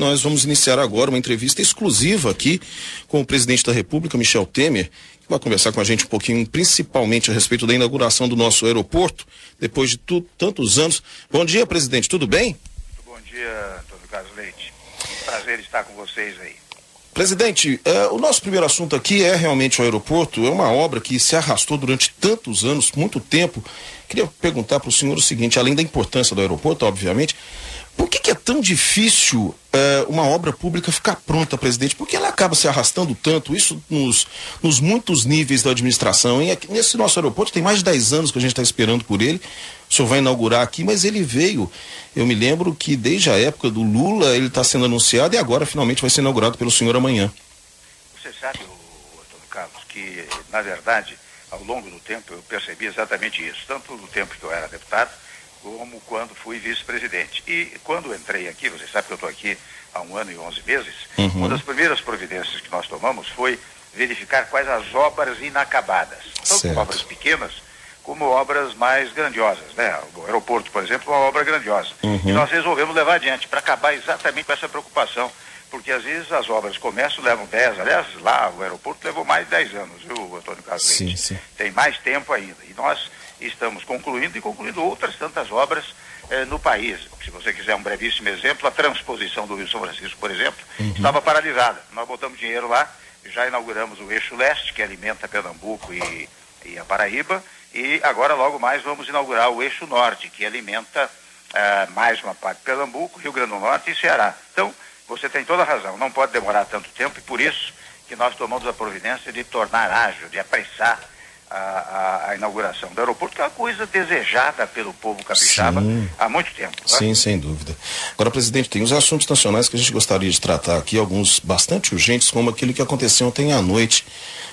Nós vamos iniciar agora uma entrevista exclusiva aqui com o presidente da República, Michel Temer, que vai conversar com a gente um pouquinho, principalmente a respeito da inauguração do nosso aeroporto, depois de tantos anos. Bom dia, presidente, tudo bem? Bom dia, Antônio Carlos Leite. Prazer estar com vocês aí. Presidente, o nosso primeiro assunto aqui é realmente o aeroporto. É uma obra que se arrastou durante tantos anos, muito tempo. Queria perguntar para o senhor o seguinte, além da importância do aeroporto, obviamente, por que é tão difícil uma obra pública ficar pronta, presidente? Por que ela acaba se arrastando tanto, isso nos muitos níveis da administração? E aqui, nesse nosso aeroporto tem mais de 10 anos que a gente está esperando por ele. O senhor vai inaugurar aqui, mas ele veio, eu me lembro que desde a época do Lula ele está sendo anunciado e agora finalmente vai ser inaugurado pelo senhor amanhã. Você sabe, Antônio Carlos, que na verdade ao longo do tempo eu percebi exatamente isso, tanto no tempo que eu era deputado, como quando fui vice-presidente. E quando entrei aqui, você sabe que eu estou aqui há 1 ano e 11 meses, uma das primeiras providências que nós tomamos foi verificar quais as obras inacabadas, tanto obras pequenas como obras mais grandiosas, né? O aeroporto, por exemplo, é uma obra grandiosa. E nós resolvemos levar adiante para acabar exatamente com essa preocupação, porque às vezes as obras começam, levam 10, aliás, lá o aeroporto levou mais de 10 anos, viu, Antônio Carlos Leite? Sim. Tem mais tempo ainda. E nós estamos concluindo outras tantas obras no país. Se você quiser um brevíssimo exemplo, a transposição do Rio São Francisco, por exemplo, estava paralisada. Nós botamos dinheiro lá, já inauguramos o eixo leste, que alimenta Pernambuco e a Paraíba, e agora logo mais vamos inaugurar o eixo norte, que alimenta mais uma parte de Pernambuco, Rio Grande do Norte e Ceará. Então, você tem toda a razão, não pode demorar tanto tempo, e por isso que nós tomamos a providência de tornar ágil, de apressar a inauguração do aeroporto, que é uma coisa desejada pelo povo capixaba há muito tempo. Tá? Sim, sem dúvida. Agora, presidente, tem os assuntos nacionais que a gente gostaria de tratar aqui, alguns bastante urgentes, como aquele que aconteceu ontem à noite.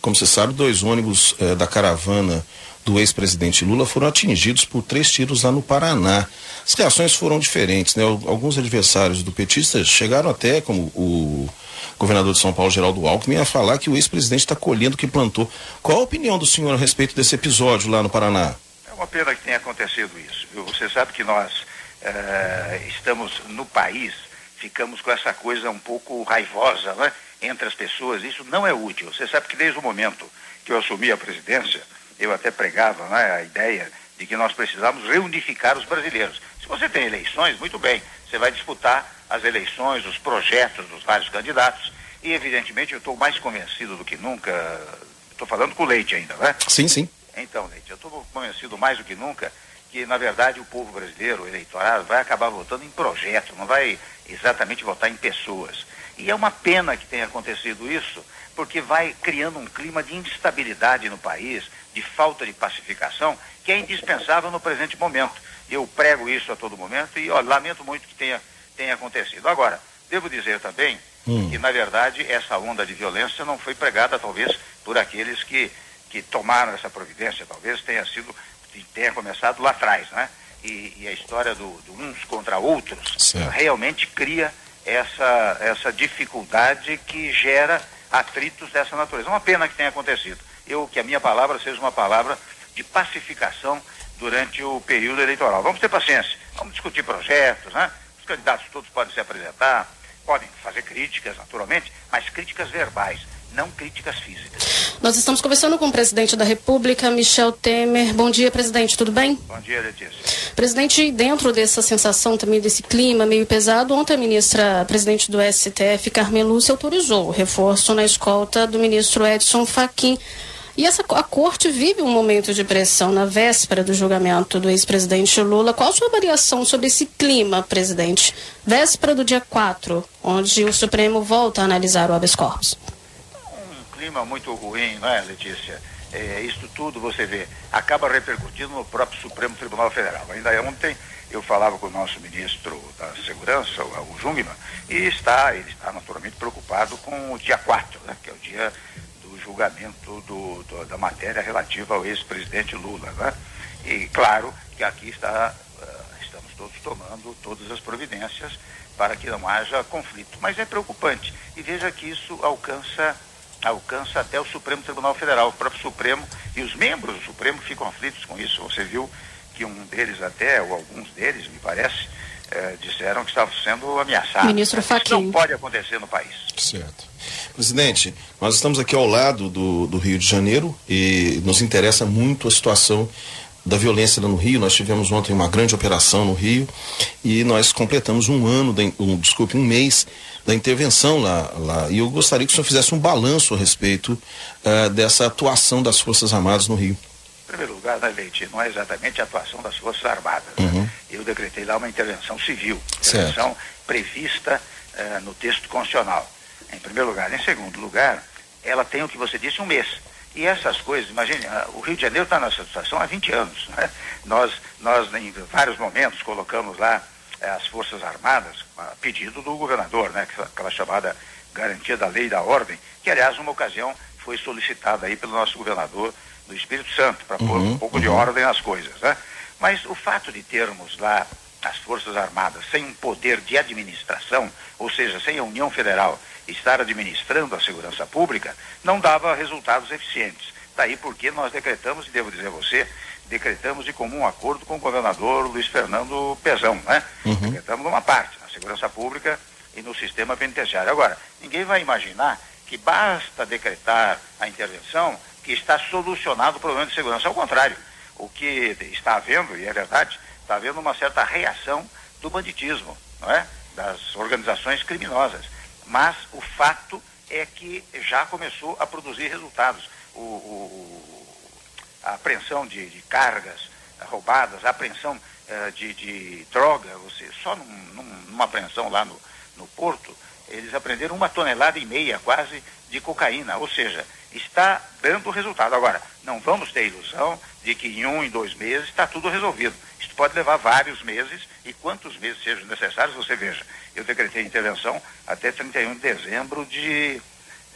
Como você sabe, 2 ônibus da caravana do ex-presidente Lula foram atingidos por 3 tiros lá no Paraná. As reações foram diferentes, né? Alguns adversários do petista chegaram até, como o governador de São Paulo, Geraldo Alckmin, a falar que o ex-presidente está colhendo o que plantou. Qual a opinião do senhor a respeito desse episódio lá no Paraná? É uma pena que tenha acontecido isso. Você sabe que nós estamos no país, ficamos com essa coisa um pouco raivosa, né, entre as pessoas. Isso não é útil. Você sabe que desde o momento que eu assumi a presidência, eu até pregava, né, a ideia de que nós precisamos reunificar os brasileiros. Se você tem eleições, muito bem, você vai disputar as eleições, os projetos dos vários candidatos, e evidentemente eu estou mais convencido do que nunca, estou falando com o Leite ainda, né? Sim. Então, Leite, eu estou convencido mais do que nunca que, na verdade, o povo brasileiro, o eleitorado, vai acabar votando em projeto, não vai exatamente votar em pessoas. E é uma pena que tenha acontecido isso, porque vai criando um clima de instabilidade no país, de falta de pacificação, que é indispensável no presente momento. Eu prego isso a todo momento e lamento muito que tenha acontecido. Agora, devo dizer também que, na verdade, essa onda de violência não foi pregada, talvez, por aqueles que tomaram essa providência, talvez tenha começado lá atrás, né? E a história do uns contra outros realmente cria essa dificuldade que gera atritos dessa natureza. É uma pena que tenha acontecido. Que a minha palavra seja uma palavra de pacificação durante o período eleitoral. Vamos ter paciência, vamos discutir projetos, né? Os candidatos todos podem se apresentar, podem fazer críticas, naturalmente, mas críticas verbais, não críticas físicas. Nós estamos conversando com o presidente da República, Michel Temer. Bom dia, presidente, tudo bem? Bom dia, Letícia. Presidente, dentro dessa sensação também, desse clima meio pesado, ontem a presidente do STF, Carmen Lúcia, autorizou o reforço na escolta do ministro Edson Fachin. E a corte vive um momento de pressão na véspera do julgamento do ex-presidente Lula. Qual a sua avaliação sobre esse clima, presidente? Véspera do dia 4, onde o Supremo volta a analisar o habeas corpus. Um clima muito ruim, não é, Letícia? Isto tudo, você vê, acaba repercutindo no próprio Supremo Tribunal Federal. Ainda ontem eu falava com o nosso ministro da Segurança, o Jungmann, e ele está naturalmente preocupado com o dia 4, né, que é o dia do julgamento da matéria relativa ao ex-presidente Lula, né? E claro que aqui estamos todos tomando todas as providências para que não haja conflito, mas é preocupante, e veja que isso alcança até o Supremo Tribunal Federal. O próprio Supremo e os membros do Supremo ficam aflitos com isso. Você viu que um deles até, ou alguns deles, me parece, disseram que estavam sendo ameaçados. Ministro Fachin. Isso não pode acontecer no país. Certo. Presidente, nós estamos aqui ao lado do Rio de Janeiro e nos interessa muito a situação da violência lá no Rio. Nós tivemos ontem uma grande operação no Rio e nós completamos um mês da intervenção lá. E eu gostaria que o senhor fizesse um balanço a respeito dessa atuação das Forças Armadas no Rio. Em primeiro lugar, né, Leite, não é exatamente a atuação das Forças Armadas. Né? Eu decretei lá uma intervenção civil, intervenção prevista no texto constitucional, em primeiro lugar. Em segundo lugar, ela tem o que você disse, um mês. E essas coisas, imagine, o Rio de Janeiro está nessa situação há 20 anos. Né? Nós, em vários momentos, colocamos lá as Forças Armadas, a pedido do governador, né? Aquela chamada garantia da lei e da ordem, que, aliás, numa ocasião foi solicitada aí pelo nosso governador do Espírito Santo, para pôr um pouco de ordem nas coisas. Né? Mas o fato de termos lá as Forças Armadas sem um poder de administração, ou seja, sem a União Federal estar administrando a segurança pública, não dava resultados eficientes. Daí porque nós decretamos, e devo dizer a você, decretamos de comum acordo com o governador Luiz Fernando Pezão, né? Decretamos numa parte, na segurança pública e no sistema penitenciário. Agora, ninguém vai imaginar que basta decretar a intervenção que está solucionado o problema de segurança. Ao contrário, o que está havendo, e é verdade, está havendo uma certa reação do banditismo, não é? Das organizações criminosas. Mas o fato é que já começou a produzir resultados. A apreensão de cargas roubadas, a apreensão de droga, só numa apreensão lá no Porto, eles apreenderam 1,5 toneladas quase de cocaína, ou seja, está dando resultado. Agora, não vamos ter ilusão de que em 1, em 2 meses está tudo resolvido. Isso pode levar vários meses, e quantos meses sejam necessários, você veja. Eu decretei intervenção até 31 de dezembro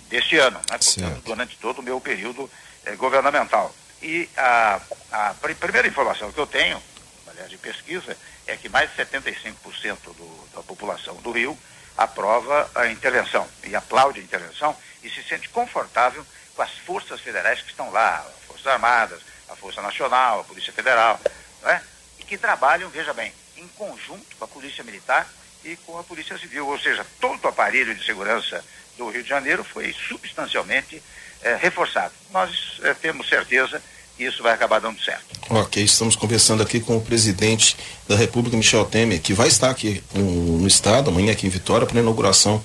deste ano, né? Portanto, durante todo o meu período governamental. E a primeira informação que eu tenho, aliás, de pesquisa, é que mais de 75% da população do Rio aprova a intervenção e aplaude a intervenção e se sente confortável com as forças federais que estão lá, as Forças Armadas, a Força Nacional, a Polícia Federal, né? E que trabalham, veja bem, em conjunto com a Polícia Militar e com a Polícia Civil, ou seja, todo o aparelho de segurança do Rio de Janeiro foi substancialmente reforçado. Nós temos certeza que isso vai acabar dando certo. Ok, estamos conversando aqui com o presidente da República, Michel Temer, que vai estar aqui no estado, amanhã aqui em Vitória, para a inauguração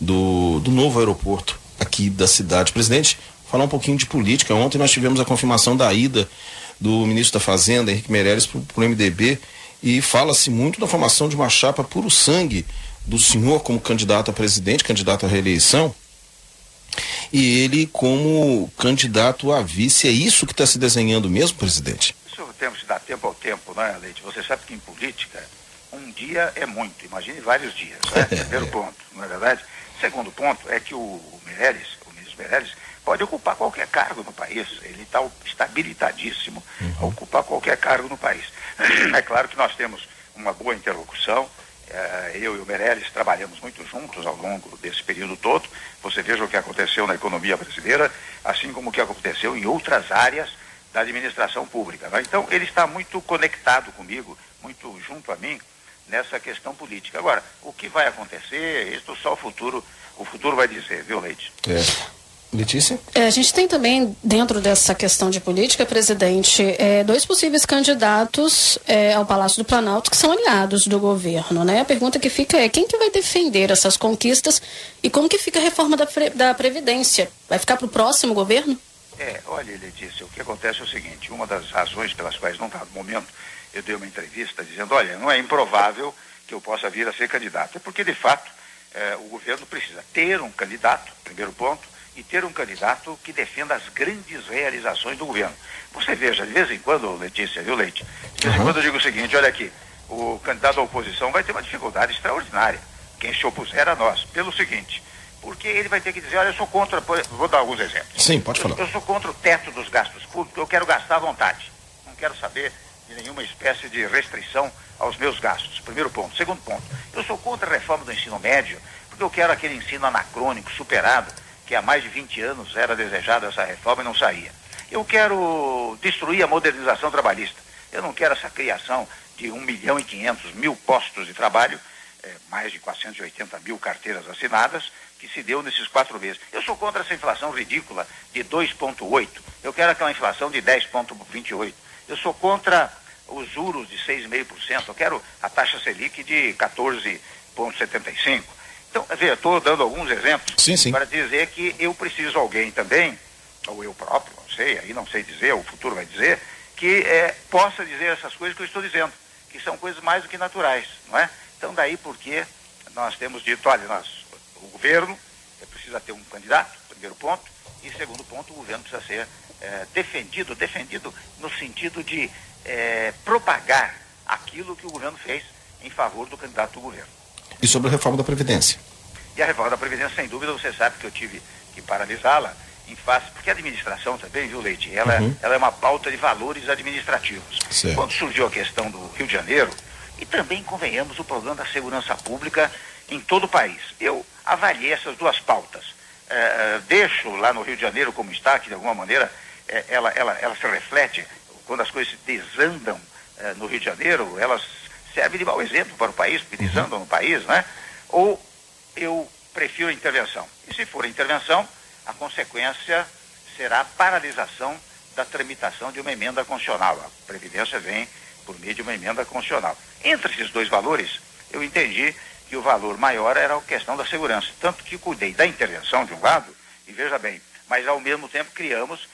do novo aeroporto aqui da cidade. Presidente, falar um pouquinho de política. Ontem nós tivemos a confirmação da ida do ministro da Fazenda, Henrique Meirelles, para o MDB, e fala-se muito da formação de uma chapa puro sangue do senhor como candidato a presidente, candidato à reeleição, e ele como candidato a vice. É isso que está se desenhando mesmo, presidente? Isso temos que dar tempo ao tempo, né, Leite? Você sabe que em política, um dia é muito, imagine vários dias, né? Primeiro ponto, não é verdade? Segundo ponto é que o ministro Meirelles, pode ocupar qualquer cargo no país. Ele está habilitadíssimo a ocupar qualquer cargo no país. É claro que nós temos uma boa interlocução. Eu e o Meirelles trabalhamos muito juntos ao longo desse período todo. Você veja o que aconteceu na economia brasileira, assim como o que aconteceu em outras áreas da administração pública, né? Então, ele está muito conectado comigo, muito junto a mim, nessa questão política. Agora, o que vai acontecer, isso só o futuro vai dizer, viu, Leite? Letícia? A gente tem também, dentro dessa questão de política, presidente, 2 possíveis candidatos ao Palácio do Planalto que são aliados do governo, né? A pergunta que fica é: quem que vai defender essas conquistas e como que fica a reforma da Previdência? Vai ficar para o próximo governo? Olha, Letícia, o que acontece é o seguinte: uma das razões pelas quais, num dado momento, eu dei uma entrevista dizendo, olha, não é improvável que eu possa vir a ser candidato. É porque, de fato, o governo precisa ter um candidato, primeiro ponto, e ter um candidato que defenda as grandes realizações do governo. Você veja, de vez em quando, Letícia, viu, Leite? De vez em quando eu digo o seguinte: olha aqui, o candidato da oposição vai ter uma dificuldade extraordinária, quem se opuser a nós, pelo seguinte, porque ele vai ter que dizer, olha, eu sou contra, vou dar alguns exemplos. Sim, pode falar. Eu sou contra o teto dos gastos públicos, eu quero gastar à vontade, não quero saber de nenhuma espécie de restrição aos meus gastos, primeiro ponto. Segundo ponto, eu sou contra a reforma do ensino médio, porque eu quero aquele ensino anacrônico, superado, que há mais de 20 anos era desejada essa reforma e não saía. Eu quero destruir a modernização trabalhista. Eu não quero essa criação de 1.500.000 postos de trabalho, mais de 480 mil carteiras assinadas, que se deu nesses 4 meses. Eu sou contra essa inflação ridícula de 2,8%. Eu quero aquela inflação de 10,28%. Eu sou contra os juros de 6,5%. Eu quero a taxa Selic de 14,75%. Então, eu estou dando alguns exemplos para dizer que eu preciso de alguém também, ou eu próprio, não sei, aí não sei dizer, o futuro vai dizer, que possa dizer essas coisas que eu estou dizendo, que são coisas mais do que naturais, não é? Então, daí porque nós temos dito, olha, o governo precisa ter um candidato, primeiro ponto, e segundo ponto, o governo precisa ser defendido no sentido de propagar aquilo que o governo fez em favor do candidato do governo. E sobre a reforma da Previdência? E a reforma da Previdência, sem dúvida, você sabe que eu tive que paralisá-la em face, porque a administração também, viu, Leite, ela é uma pauta de valores administrativos. Certo. Quando surgiu a questão do Rio de Janeiro, e também, convenhamos, o problema da segurança pública em todo o país. Eu avaliei essas duas pautas. Deixo lá no Rio de Janeiro como está, que de alguma maneira ela se reflete, quando as coisas se desandam no Rio de Janeiro, elas servem de mau exemplo para o país, porque desandam no país, né? Ou eu prefiro a intervenção. E se for a intervenção, a consequência será a paralisação da tramitação de uma emenda constitucional. A Previdência vem por meio de uma emenda constitucional. Entre esses dois valores, eu entendi que o valor maior era a questão da segurança. Tanto que cuidei da intervenção de um lado, e veja bem, mas ao mesmo tempo criamos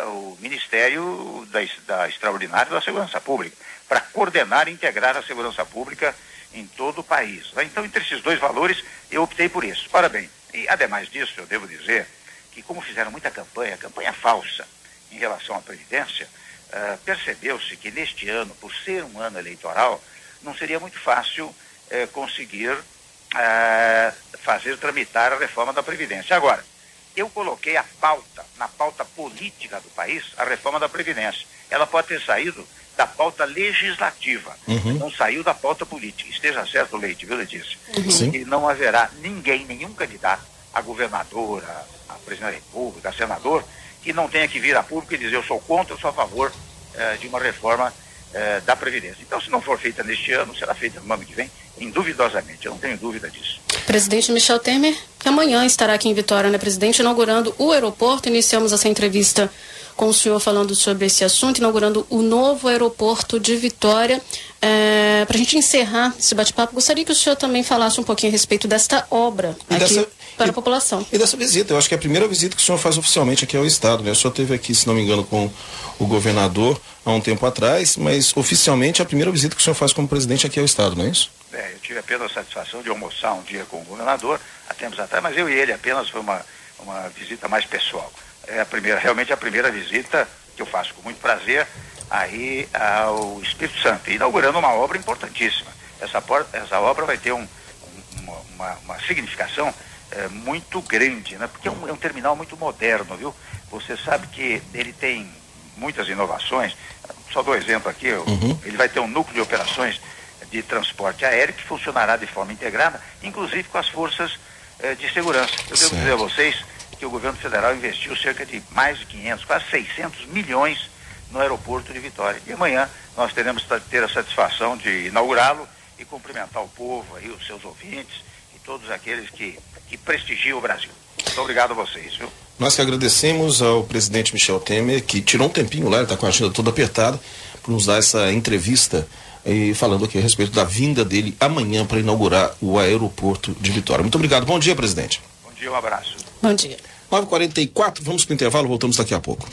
o Ministério da Extraordinária da Segurança Pública, para coordenar e integrar a segurança pública em todo o país. Então, entre esses dois valores, eu optei por isso. Ora bem, e ademais disso, eu devo dizer que como fizeram muita campanha falsa em relação à Previdência, percebeu-se que neste ano, por ser um ano eleitoral, não seria muito fácil conseguir fazer tramitar a reforma da Previdência. Agora, eu coloquei na pauta política do país, a reforma da Previdência. Ela pode ter saído da pauta legislativa, não saiu da pauta política. Esteja certo, Leite, viu, Letícia? E não haverá nenhum candidato a governador, a presidente da República, a senador, que não tenha que vir a público e dizer eu sou contra, eu sou a favor de uma reforma da Previdência. Então, se não for feita neste ano, será feita no ano que vem, induvidosamente, eu não tenho dúvida disso. Presidente Michel Temer, que amanhã estará aqui em Vitória, né, presidente, inaugurando o aeroporto. Iniciamos essa entrevista com o senhor falando sobre esse assunto, inaugurando o novo aeroporto de Vitória. Para a gente encerrar esse bate-papo, gostaria que o senhor também falasse um pouquinho a respeito desta obra para a população. E dessa visita, eu acho que é a primeira visita que o senhor faz oficialmente aqui ao Estado, né? O senhor esteve aqui, se não me engano, com o governador há um tempo atrás, mas oficialmente é a primeira visita que o senhor faz como presidente aqui ao Estado, não é isso? Eu tive apenas a satisfação de almoçar um dia com o governador, há tempos atrás, mas eu e ele apenas foi uma visita mais pessoal. Realmente a primeira visita que eu faço com muito prazer aí ao Espírito Santo, inaugurando uma obra importantíssima. Essa obra vai ter uma significação muito grande, né? Porque é um terminal muito moderno, viu? Você sabe que ele tem muitas inovações. Só dou exemplo aqui, ele vai ter um núcleo de operações de transporte aéreo que funcionará de forma integrada, inclusive com as forças de segurança. Eu devo dizer a vocês que o governo federal investiu cerca de mais de 500, quase 600 milhões no aeroporto de Vitória. E amanhã nós teremos que ter a satisfação de inaugurá-lo e cumprimentar o povo, aí, os seus ouvintes e todos aqueles que prestigiam o Brasil. Muito obrigado a vocês, viu? Nós que agradecemos ao presidente Michel Temer, que tirou um tempinho lá, ele está com a agenda toda apertada, por nos dar essa entrevista e falando aqui a respeito da vinda dele amanhã para inaugurar o aeroporto de Vitória. Muito obrigado. Bom dia, presidente. Bom dia, um abraço. Bom dia. 9h44, vamos para o intervalo, voltamos daqui a pouco.